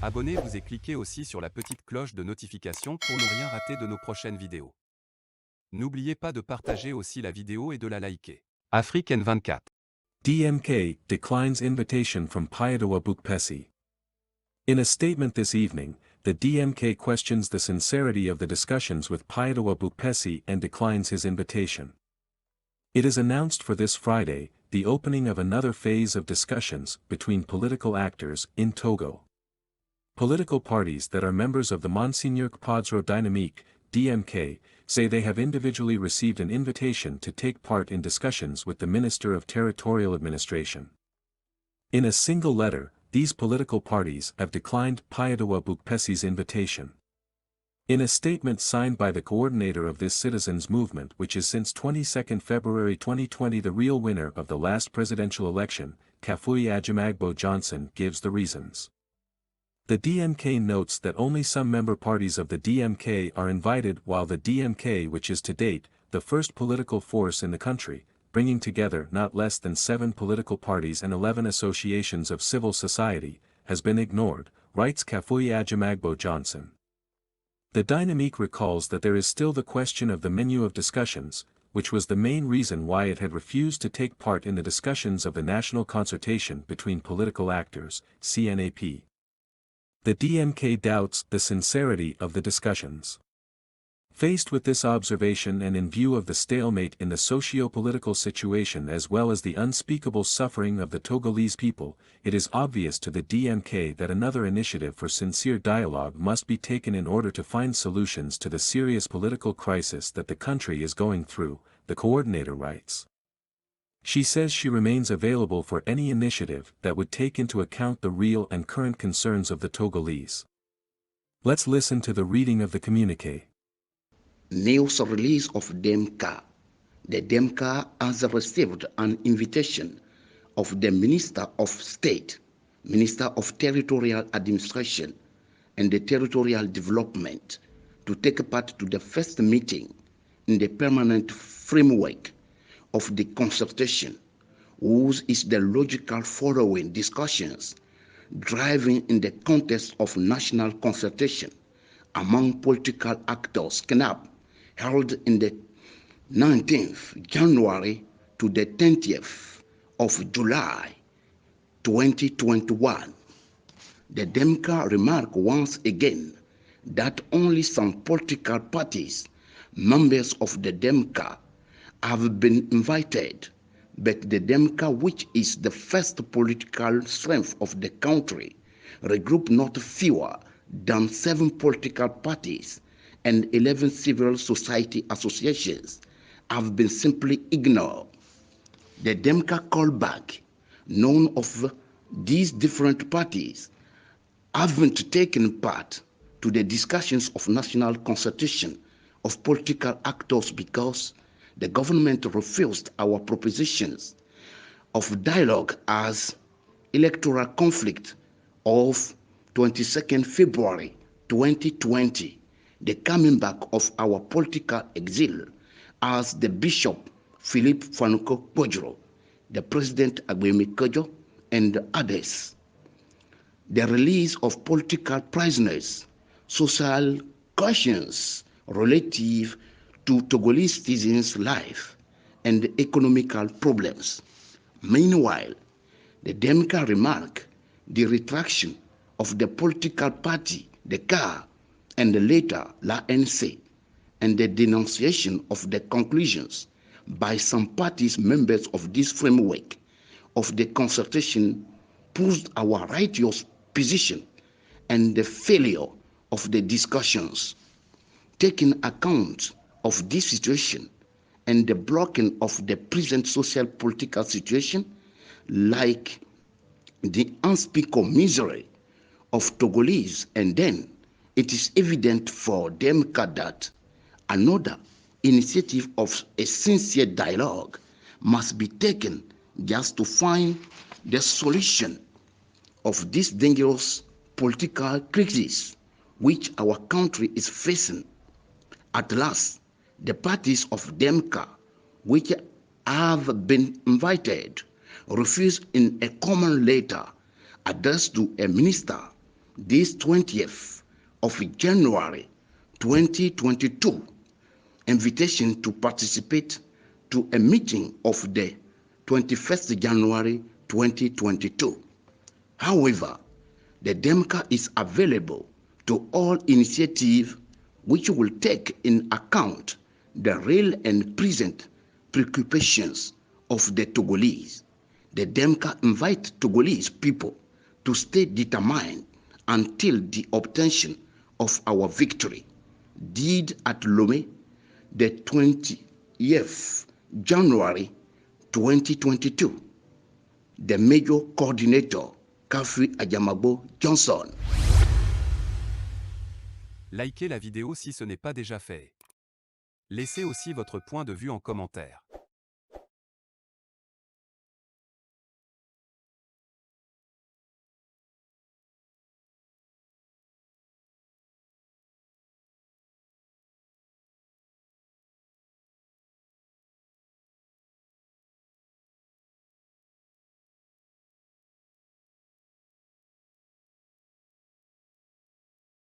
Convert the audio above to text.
Abonnez-vous et cliquez aussi sur la petite cloche de notification pour ne rien rater de nos prochaines vidéos. N'oubliez pas de partager aussi la vidéo et de la liker. Afrique N24. DMK declines invitation from Piadowa Bukpesi. In a statement this evening, the DMK questions the sincerity of the discussions with Piadowa Bukpesi and declines his invitation. It is announced for this Friday, the opening of another phase of discussions between political actors in Togo. Political parties that are members of the Monseigneur Padro Dynamique, DMK, say they have individually received an invitation to take part in discussions with the Minister of Territorial Administration. In a single letter, these political parties have declined Piadowa Bukpesi's invitation. In a statement signed by the coordinator of this citizens' movement, which is since 22 February 2020 the real winner of the last presidential election, Kafui Ajimagbo Johnson gives the reasons. The DMK notes that only some member parties of the DMK are invited, while the DMK, which is to date, the first political force in the country, bringing together not less than 7 political parties and 11 associations of civil society, has been ignored, writes Kafui Ajimagbo Johnson. The Dynamique recalls that there is still the question of the menu of discussions, which was the main reason why it had refused to take part in the discussions of the national consultation between political actors, CNAP. The DMK doubts the sincerity of the discussions. Faced with this observation and in view of the stalemate in the socio-political situation as well as the unspeakable suffering of the Togolese people, it is obvious to the DMK that another initiative for sincere dialogue must be taken in order to find solutions to the serious political crisis that the country is going through, the coordinator writes. She says she remains available for any initiative that would take into account the real and current concerns of the Togolese. Let's listen to the reading of the communiqué. News release of DMK. The DMK has received an invitation of the Minister of State, Minister of Territorial Administration and the Territorial Development to take part to the first meeting in the permanent framework of the consultation, whose is the logical following discussions driving in the context of national consultation among political actors CNAP, held in the 19th January to the 20th of July 2021. The DMK remark once again that only some political parties, members of the DMK, have been invited, but the DMK, which is the first political strength of the country, regroup not fewer than 7 political parties and 11 civil society associations, have been simply ignored. The DMK callback, none of these different parties haven't taken part to the discussions of national consultation of political actors because the government refused our propositions of dialogue as electoral conflict of 22nd February 2020, the coming back of our political exile as the Bishop Philippe Fanuko Pojoro, the President Agbemi Kojo, and others. The release of political prisoners, social questions relative to Togolese citizens' life and economical problems. Meanwhile, the DMK remark the retraction of the political party, the CAR, and later l'ANC, and the denunciation of the conclusions by some parties members of this framework of the consultation pushed our righteous position and the failure of the discussions. Taking account of this situation and the blocking of the present social political situation, like the unspeakable misery of Togolese, and then it is evident for DMK that another initiative of a sincere dialogue must be taken just to find the solution of this dangerous political crisis which our country is facing. At last, the parties of DMK, which have been invited, refused in a common letter addressed to a minister this 20th of January 2022, invitation to participate to a meeting of the 21st January 2022. However, the DMK is available to all initiatives which will take in account the real and present preoccupations of the Togolese. The DMK invites Togolese people to stay determined until the obtention of our victory. Did at Lomé, the 20th January 2022. The Major Coordinator, Kafri Adjamagbo Johnson. Likez la vidéo si ce n'est pas déjà fait. Laissez aussi votre point de vue en commentaire.